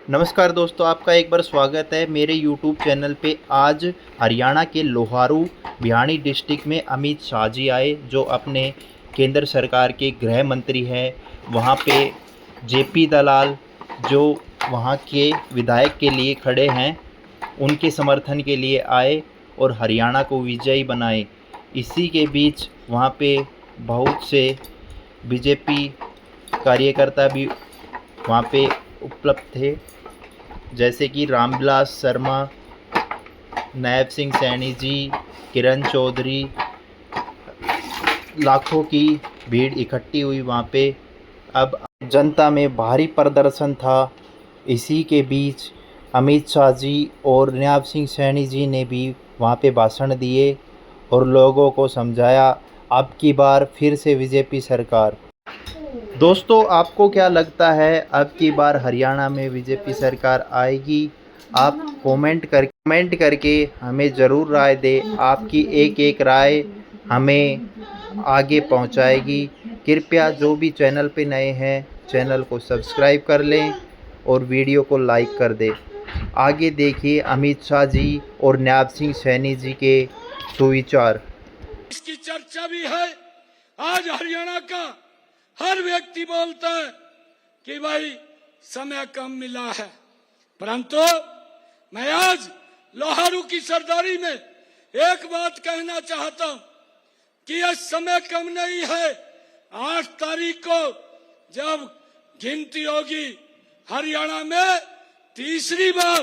नमस्कार दोस्तों, आपका एक बार स्वागत है मेरे यूट्यूब चैनल पे। आज हरियाणा के लोहारू भिवानी डिस्ट्रिक्ट में अमित शाह जी आए, जो अपने केंद्र सरकार के गृह मंत्री हैं। वहाँ पे जेपी दलाल, जो वहाँ के विधायक के लिए खड़े हैं, उनके समर्थन के लिए आए और हरियाणा को विजयी बनाए। इसी के बीच वहाँ पे बहुत से बीजेपी कार्यकर्ता भी वहाँ पे उपलब्ध थे, जैसे कि रामविलास शर्मा, नायब सिंह सैनी जी, किरण चौधरी। लाखों की भीड़ इकट्ठी हुई वहाँ पे। अब जनता में भारी प्रदर्शन था। इसी के बीच अमित शाह जी और नायब सिंह सैनी जी ने भी वहाँ पे भाषण दिए और लोगों को समझाया, अब की बार फिर से बीजेपी सरकार। दोस्तों, आपको क्या लगता है, अब की बार हरियाणा में बीजेपी सरकार आएगी? आप कमेंट करके हमें ज़रूर राय दें। आपकी एक एक राय हमें आगे पहुंचाएगी। कृपया जो भी चैनल पे नए हैं, चैनल को सब्सक्राइब कर लें और वीडियो को लाइक कर दें। आगे देखिए अमित शाह जी और नायब सिंह सैनी जी के सुविचार। इसकी चर्चा भी है। आज हरियाणा का हर व्यक्ति बोलता है कि भाई समय कम मिला है, परंतु मैं आज लोहारू की सरदारी में एक बात कहना चाहता हूं कि यह समय कम नहीं है। 8 तारीख को जब गिनती होगी, हरियाणा में तीसरी बार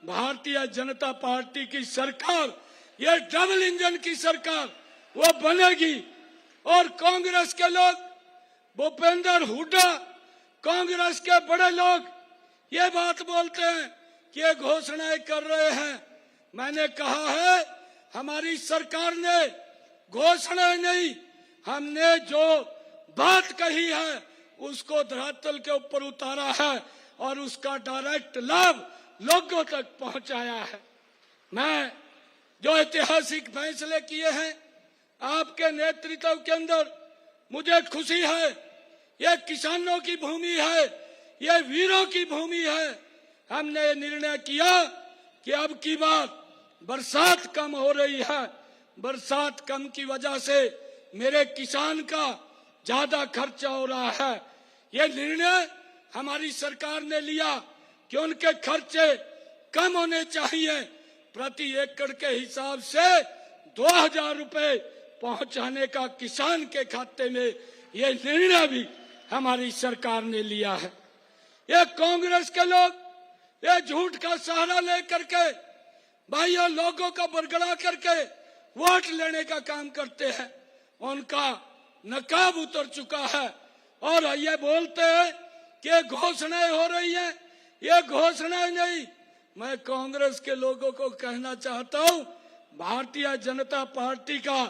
भारतीय जनता पार्टी की सरकार, यह डबल इंजन की सरकार वो बनेगी। और कांग्रेस के लोग, भूपेंद्र हुड्डा, कांग्रेस के बड़े लोग ये बात बोलते हैं कि ये घोषणाएं कर रहे हैं। मैंने कहा है, हमारी सरकार ने घोषणाएं नहीं, हमने जो बात कही है उसको धरातल के ऊपर उतारा है और उसका डायरेक्ट लाभ लोगों तक पहुंचाया है। मैं जो ऐतिहासिक फैसले किए हैं आपके नेतृत्व के अंदर, मुझे खुशी है। यह किसानों की भूमि है, यह वीरों की भूमि है। हमने निर्णय किया कि अब की बार बरसात कम हो रही है, बरसात कम की वजह से मेरे किसान का ज्यादा खर्चा हो रहा है। यह निर्णय हमारी सरकार ने लिया कि उनके खर्चे कम होने चाहिए। प्रति एकड़ के हिसाब से 2000 रुपए पहुंचाने का किसान के खाते में यह निर्णय भी हमारी सरकार ने लिया है। ये कांग्रेस के लोग ये झूठ का सहारा लेकर के भाइयों लोगों का बरगड़ा करके वोट लेने का काम करते हैं। उनका नकाब उतर चुका है और ये बोलते हैं कि घोषणाएं हो रही हैं। ये घोषणाएं नहीं, मैं कांग्रेस के लोगों को कहना चाहता हूं, भारतीय जनता पार्टी का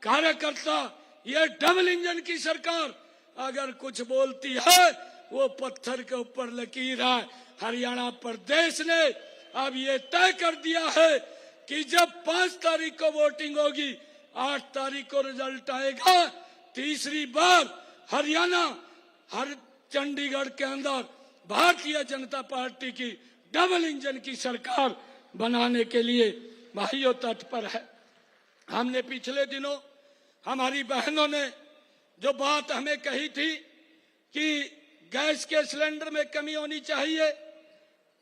कार्यकर्ता, ये डबल इंजन की सरकार अगर कुछ बोलती है वो पत्थर के ऊपर लकीर है। हरियाणा प्रदेश ने अब ये तय कर दिया है कि जब 5 तारीख को वोटिंग होगी, 8 तारीख को रिजल्ट आएगा, तीसरी बार हरियाणा, हर चंडीगढ़ के अंदर भारतीय जनता पार्टी की डबल इंजन की सरकार बनाने के लिए भाइयों तत्पर है। हमने पिछले दिनों हमारी बहनों ने जो बात हमें कही थी कि गैस के सिलेंडर में कमी होनी चाहिए,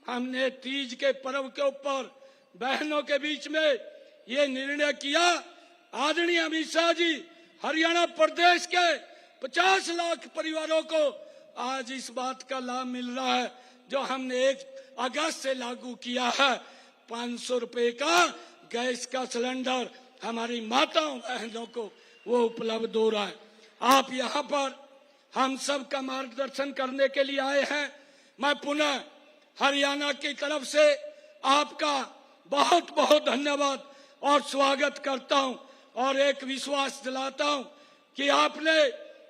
हमने तीज के पर्व के ऊपर बहनों के बीच में ये निर्णय किया। आदरणीय अमित शाह जी, हरियाणा प्रदेश के 50 लाख परिवारों को आज इस बात का लाभ मिल रहा है जो हमने 1 अगस्त से लागू किया है। 500 रुपए का गैस का सिलेंडर हमारी माताओं बहनों को वो उपलब्ध हो रहा है। आप यहाँ पर हम सब का मार्गदर्शन करने के लिए आए हैं। मैं पुनः हरियाणा की तरफ से आपका बहुत बहुत धन्यवाद और स्वागत करता हूं और एक विश्वास दिलाता हूं कि आपने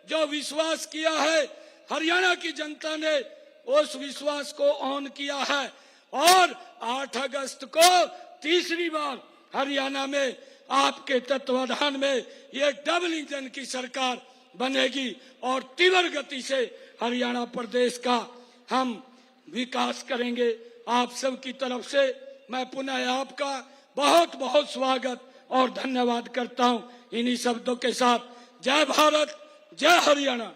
जो विश्वास किया है, हरियाणा की जनता ने उस विश्वास को ऑन किया है और 8 अगस्त को तीसरी बार हरियाणा में आपके तत्वाधान में ये डबल इंजन की सरकार बनेगी और तीव्र गति से हरियाणा प्रदेश का हम विकास करेंगे। आप सब की तरफ से मैं पुनः आपका बहुत बहुत स्वागत और धन्यवाद करता हूं। इन्हीं शब्दों के साथ जय भारत, जय हरियाणा।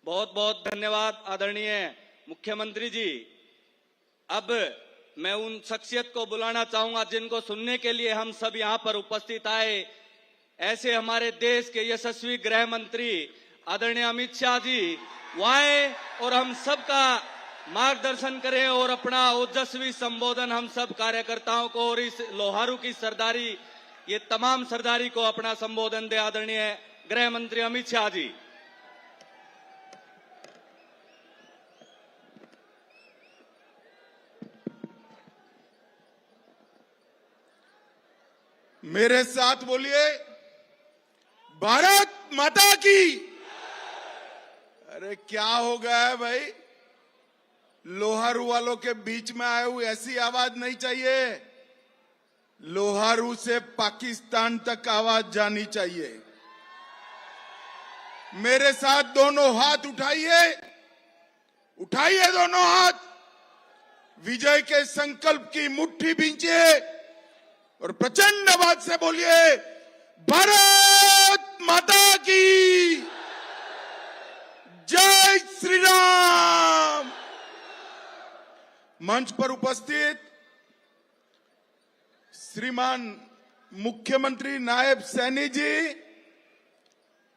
बहुत बहुत धन्यवाद आदरणीय मुख्यमंत्री जी। अब मैं उन शख्सियत को बुलाना चाहूंगा जिनको सुनने के लिए हम सब यहाँ पर उपस्थित आए। ऐसे हमारे देश के यशस्वी गृह मंत्री आदरणीय अमित शाह जी वो आए और हम सबका मार्गदर्शन करें और अपना ओजस्वी संबोधन हम सब कार्यकर्ताओं को और इस लोहारू की सरदारी, ये तमाम सरदारी को अपना संबोधन दे। आदरणीय गृह मंत्री अमित शाह जी। मेरे साथ बोलिए, भारत माता की। अरे क्या हो गया है भाई, लोहारू वालों के बीच में आए हुए ऐसी आवाज नहीं चाहिए। लोहारू से पाकिस्तान तक आवाज जानी चाहिए। मेरे साथ दोनों हाथ उठाइए, उठाइए दोनों हाथ, विजय के संकल्प की मुट्ठी भींचिए और प्रचंड आवाज से बोलिए, भारत माता की जय श्री राम। मंच पर उपस्थित श्रीमान मुख्यमंत्री नायब सैनी जी,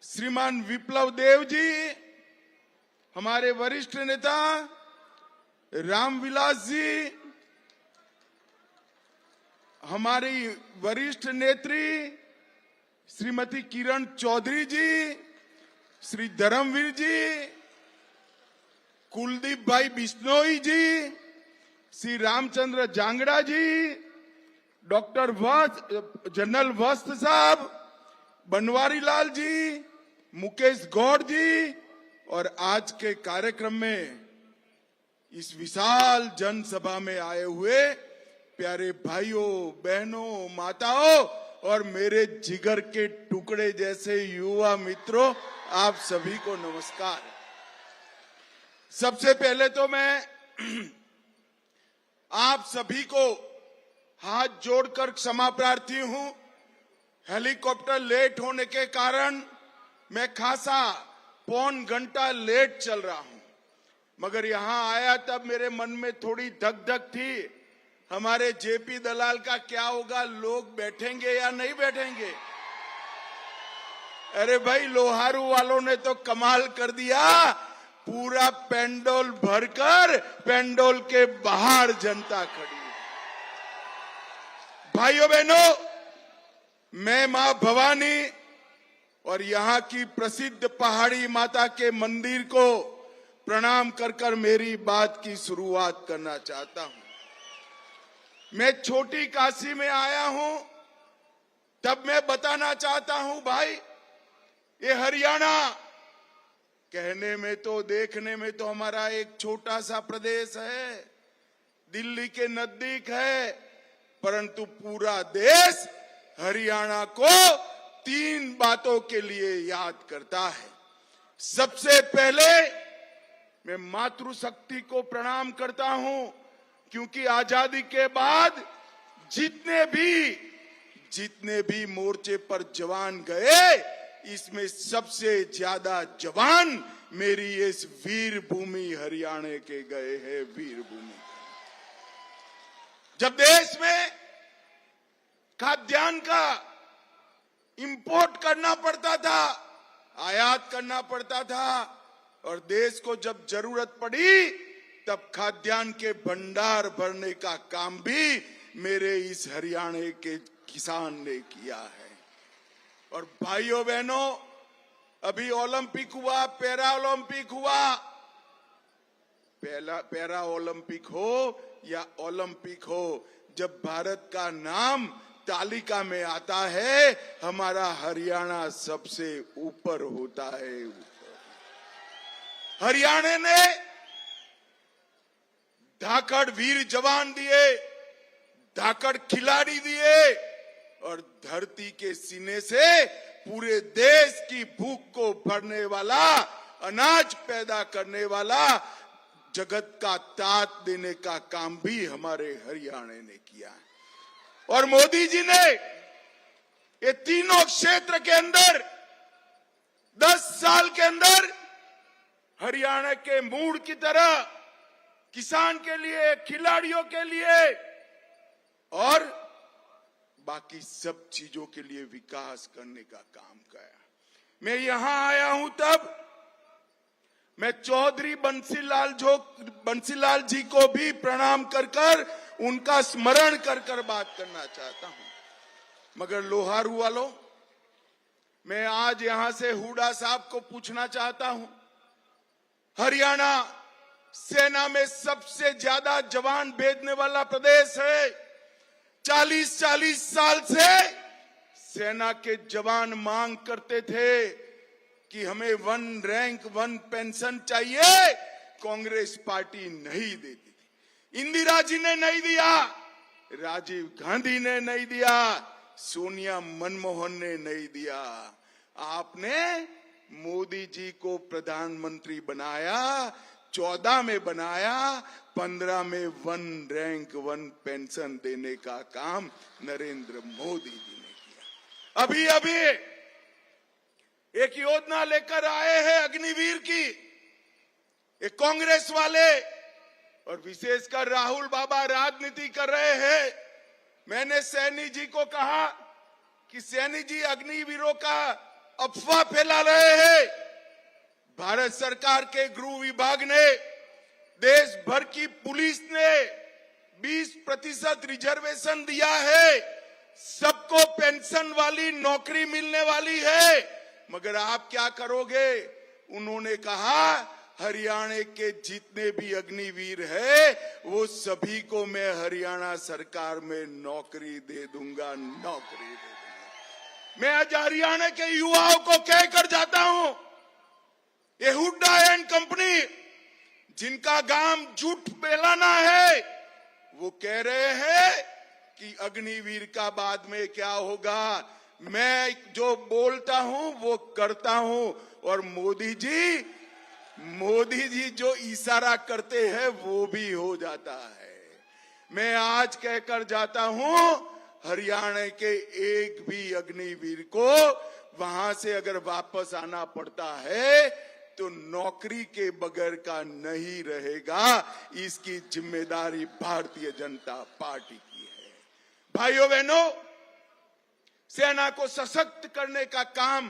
श्रीमान विप्लव देव जी, हमारे वरिष्ठ नेता रामविलास जी, हमारी वरिष्ठ नेत्री श्रीमती किरण चौधरी जी, श्री धर्मवीर जी, कुलदीप भाई बिश्नोई जी, श्री रामचंद्र जांगड़ा जी, डॉक्टर जनरल वस्त साहब, बनवारी लाल जी, मुकेश गौड़ जी, और आज के कार्यक्रम में इस विशाल जनसभा में आए हुए प्यारे भाइयों, बहनों, माताओं और मेरे जिगर के टुकड़े जैसे युवा मित्रों, आप सभी को नमस्कार। सबसे पहले तो मैं आप सभी को हाथ जोड़कर क्षमा प्रार्थी हूं। हेलीकॉप्टर लेट होने के कारण मैं खासा पौन घंटा लेट चल रहा हूं, मगर यहां आया तब मेरे मन में थोड़ी धक धक थी, हमारे जेपी दलाल का क्या होगा, लोग बैठेंगे या नहीं बैठेंगे। अरे भाई, लोहारू वालों ने तो कमाल कर दिया, पूरा पेंडोल भरकर पेंडोल के बाहर जनता खड़ी। भाइयों बहनों, मैं मां भवानी और यहाँ की प्रसिद्ध पहाड़ी माता के मंदिर को प्रणाम कर कर मेरी बात की शुरुआत करना चाहता हूं। मैं छोटी काशी में आया हूं, तब मैं बताना चाहता हूं भाई, ये हरियाणा कहने में तो, देखने में तो हमारा एक छोटा सा प्रदेश है, दिल्ली के नजदीक है, परंतु पूरा देश हरियाणा को 3 बातों के लिए याद करता है। सबसे पहले मैं मातृशक्ति को प्रणाम करता हूं, क्योंकि आजादी के बाद जितने भी मोर्चे पर जवान गए, इसमें सबसे ज्यादा जवान मेरी इस वीर भूमि हरियाणा के गए हैं। वीर भूमि, जब देश में खाद्यान्न का इंपोर्ट करना पड़ता था, आयात करना पड़ता था, और देश को जब जरूरत पड़ी तब खाद्यान्न के भंडार भरने का काम भी मेरे इस हरियाणा के किसान ने किया है। और भाइयों बहनों, अभी ओलंपिक हुआ, पैरा ओलंपिक हुआ, पैरा ओलंपिक हो या ओलंपिक हो, जब भारत का नाम तालिका में आता है, हमारा हरियाणा सबसे ऊपर होता है। हरियाणा ने धाकड़ वीर जवान दिए, धाकड़ खिलाड़ी दिए, और धरती के सीने से पूरे देश की भूख को भरने वाला, अनाज पैदा करने वाला, जगत का तात देने का काम भी हमारे हरियाणा ने किया है। और मोदी जी ने ये तीनों क्षेत्र के अंदर 10 साल के अंदर हरियाणा के मूड की तरह किसान के लिए, खिलाड़ियों के लिए और बाकी सब चीजों के लिए विकास करने का काम किया। मैं यहां आया हूं तब मैं चौधरी बंसीलाल जी को भी प्रणाम कर कर उनका स्मरण कर कर बात करना चाहता हूं। मगर लोहारू वालों, मैं आज यहां से हुड्डा साहब को पूछना चाहता हूं, हरियाणा सेना में सबसे ज्यादा जवान भेजने वाला प्रदेश है। 40-40 साल से सेना के जवान मांग करते थे कि हमें 1 रैंक 1 पेंशन चाहिए, कांग्रेस पार्टी नहीं देती थी। इंदिरा जी ने नहीं दिया, राजीव गांधी ने नहीं दिया, सोनिया मनमोहन ने नहीं दिया। आपने मोदी जी को प्रधानमंत्री बनाया, 14 में बनाया, 15 में 1 रैंक 1 पेंशन देने का काम नरेंद्र मोदी जी ने किया। अभी अभी एक योजना लेकर आए हैं अग्निवीर की, एक कांग्रेस वाले और विशेषकर राहुल बाबा राजनीति कर रहे हैं। मैंने सैनी जी को कहा कि सैनी जी अग्निवीरों का अफवाह फैला रहे हैं। भारत सरकार के गृह विभाग ने, देश भर की पुलिस ने 20% रिजर्वेशन दिया है, सबको पेंशन वाली नौकरी मिलने वाली है। मगर आप क्या करोगे? उन्होंने कहा हरियाणा के जितने भी अग्निवीर है वो सभी को मैं हरियाणा सरकार में नौकरी दे दूंगा, नौकरी दे दूंगा। मैं आज हरियाणा के युवाओं को कहकर जाता हूं, ये हुड्डा एंड कंपनी जिनका काम झूठ फैलाना है, वो कह रहे हैं कि अग्निवीर का बाद में क्या होगा। मैं जो बोलता हूं वो करता हूं, और मोदी जी जो इशारा करते हैं वो भी हो जाता है। मैं आज कहकर जाता हूं, हरियाणा के एक भी अग्निवीर को वहां से अगर वापस आना पड़ता है तो नौकरी के बगैर का नहीं रहेगा। इसकी जिम्मेदारी भारतीय जनता पार्टी की है। भाइयों बहनों, सेना को सशक्त करने का काम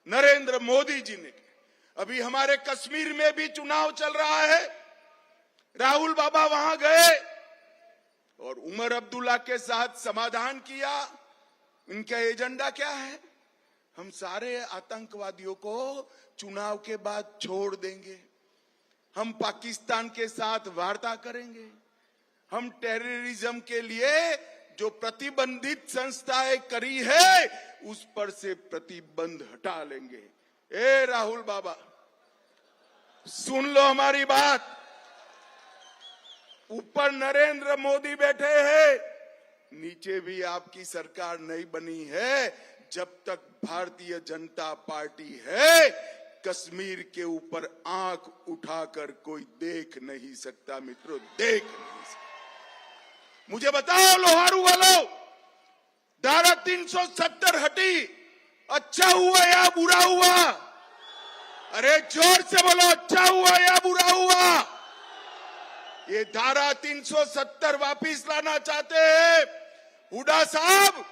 नरेंद्र मोदी जी ने किया। अभी हमारे कश्मीर में भी चुनाव चल रहा है, राहुल बाबा वहां गए और उमर अब्दुल्ला के साथ समाधान किया। इनका एजेंडा क्या है? हम सारे आतंकवादियों को चुनाव के बाद छोड़ देंगे, हम पाकिस्तान के साथ वार्ता करेंगे, हम टेररिज्म के लिए जो प्रतिबंधित संस्थाएं करी है उस पर से प्रतिबंध हटा लेंगे। ए राहुल बाबा, सुन लो हमारी बात। ऊपर नरेंद्र मोदी बैठे हैं, नीचे भी आपकी सरकार नहीं बनी है। जब तक भारतीय जनता पार्टी है, कश्मीर के ऊपर आंख उठाकर कोई देख नहीं सकता मित्रों, देख नहीं सकता। मुझे बताओ लोहारू वालों, धारा 370 हटी, अच्छा हुआ या बुरा हुआ? अरे जोर से बोलो, अच्छा हुआ या बुरा हुआ? ये धारा 370 वापिस लाना चाहते हैं हुड्डा साहब।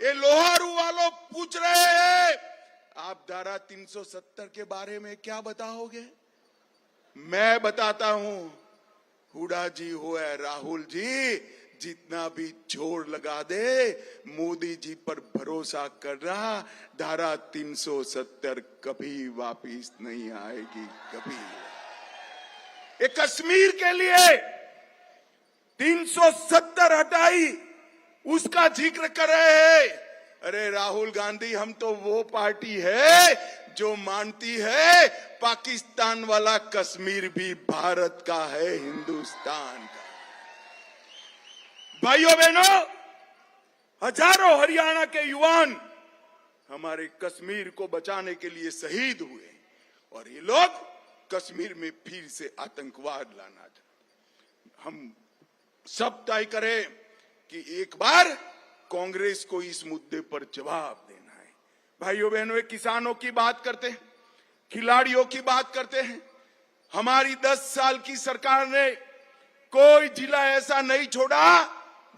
ये लोहारू वालों पूछ रहे हैं, आप धारा 370 के बारे में क्या बताओगे? मैं बताता हूं, हुड्डा जी हो या राहुल जी, जितना भी जोर लगा दे, मोदी जी पर भरोसा कर रहा, धारा 370 कभी वापिस नहीं आएगी, कभी। ये कश्मीर के लिए 370 हटाई, उसका जिक्र कर रहे हैं। अरे राहुल गांधी, हम तो वो पार्टी है जो मानती है पाकिस्तान वाला कश्मीर भी भारत का है, हिंदुस्तान का। भाइयों बहनों, हजारों हरियाणा के युवान हमारे कश्मीर को बचाने के लिए शहीद हुए और ये लोग कश्मीर में फिर से आतंकवाद लाना चाहते। हम सब तय करें कि एक बार कांग्रेस को इस मुद्दे पर जवाब देना है। भाइयों बहनों, किसानों की बात करते हैं, खिलाड़ियों की बात करते हैं। हमारी 10 साल की सरकार ने कोई जिला ऐसा नहीं छोड़ा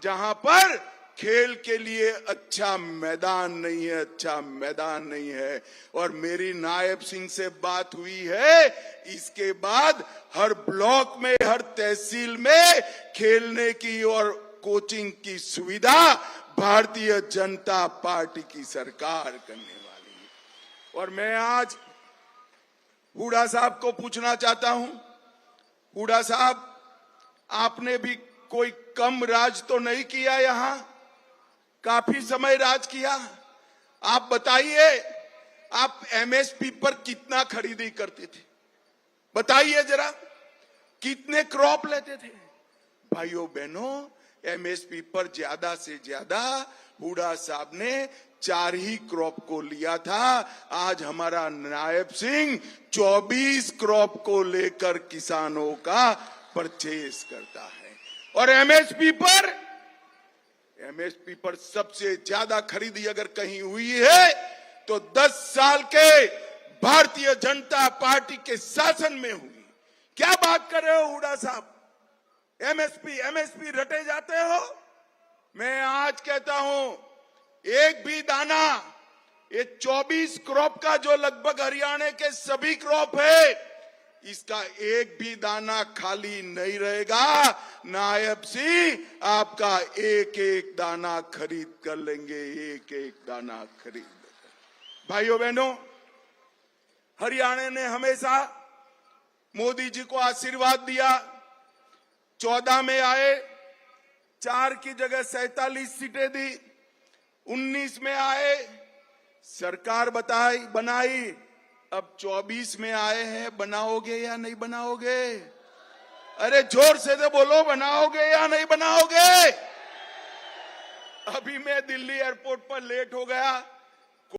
जहां पर खेल के लिए अच्छा मैदान नहीं है, अच्छा मैदान नहीं है। और मेरी नायब सिंह से बात हुई है, इसके बाद हर ब्लॉक में, हर तहसील में खेलने की और कोचिंग की सुविधा भारतीय जनता पार्टी की सरकार करने वाली है। और मैं आज हुड्डा साहब को पूछना चाहता हूं, हुड्डा साहब, आपने भी कोई कम राज तो नहीं किया, यहां काफी समय राज किया। आप बताइए, आप एमएसपी पर कितना खरीदी करते थे? बताइए जरा, कितने क्रॉप लेते थे? भाइयों बहनों, एमएसपी पर ज्यादा से ज्यादा हुड्डा साहब ने 4 ही क्रॉप को लिया था। आज हमारा नायब सिंह 24 क्रॉप को लेकर किसानों का परचेज करता है। और एमएसपी पर सबसे ज्यादा खरीदी अगर कहीं हुई है तो 10 साल के भारतीय जनता पार्टी के शासन में हुई। क्या बात कर रहे हो हुड्डा साहब? एमएसपी रटे जाते हो। मैं आज कहता हूं, एक भी दाना, ये 24 क्रॉप का जो लगभग हरियाणा के सभी क्रॉप है, इसका एक भी दाना खाली नहीं रहेगा। नायब सिंह आपका एक एक दाना खरीद कर लेंगे, एक एक दाना खरीद कर। भाइयों बहनों, हरियाणा ने हमेशा मोदी जी को आशीर्वाद दिया। 14 में आए, 4 की जगह 47 सीटें दी। 19 में आए, सरकार बनाई। अब 24 में आए हैं, बनाओगे या नहीं बनाओगे? अरे जोर से तो बोलो, बनाओगे या नहीं बनाओगे? अभी मैं दिल्ली एयरपोर्ट पर लेट हो गया।